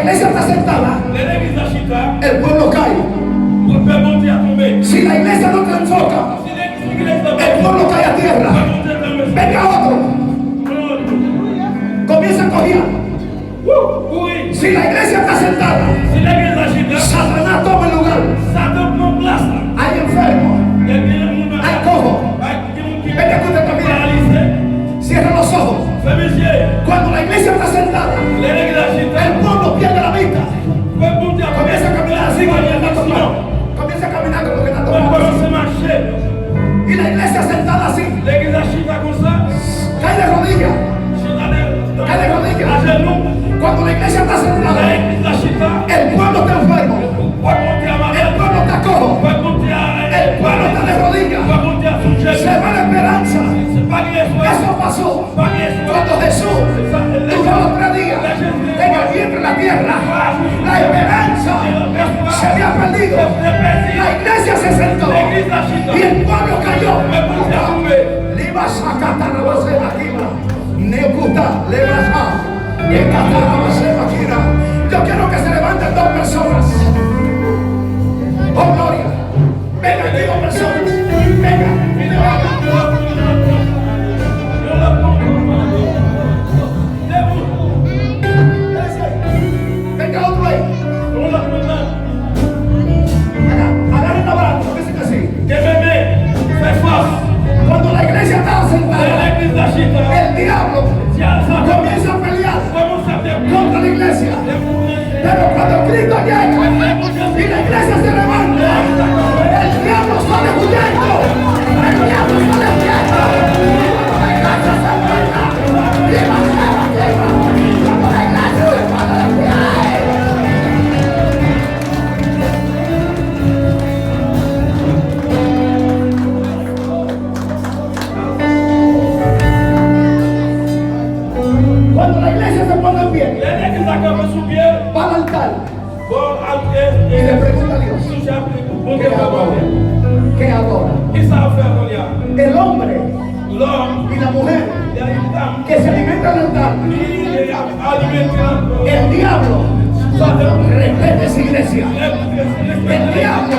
iglesia está sentada, el pueblo cae. Si la iglesia no te enfoca, el pueblo cae a tierra. Venga otro. Comienza a cojear. Si la iglesia está sentada, Satanás toma el lugar. Hay enfermos, hay cojos. Venga que usted también. Cierra los ojos. Cuando la iglesia está sentada, el pueblo pierde la vista. Comienza a caminar así como que está tomando. Comienza a caminar como que está tomando. Y la iglesia sentada así. Cae de rodillas. Cae de rodillas. Cuando la iglesia está sentada, el pueblo está enfermo. El pueblo está cojo. El pueblo está de rodillas. Se va la esperanza. Eso pasó cuando Jesús duró los 3 días en el vientre de la tierra. La esperanza se había perdido. La iglesia se sentó y el pueblo cayó. Liba sacata la base de la quima. Neucuta, le baja. Y el catana va a ser máquina. Yo quiero que se levanten 2 personas. Oh, gloria. Venga, aquí 2 personas. Venga, venga otro ahí. Agarren la barata, dicen así. Cuando la iglesia estaba sentada, el diablo comienza a pelear contra la iglesia. Pero cuando Cristo llega y la iglesia se levanta, el diablo sale huyendo. El diablo sale huyendo. La iglesia se levanta. ¡Viva, viva, viva! Cuando la iglesia se levanta de pie. Cuando la iglesia se pone en pie, va al altar y le pregunta a Dios: ¿qué adora? ¿Qué adora? El hombre y la mujer que se alimentan al altar. El diablo respeta esa iglesia. El diablo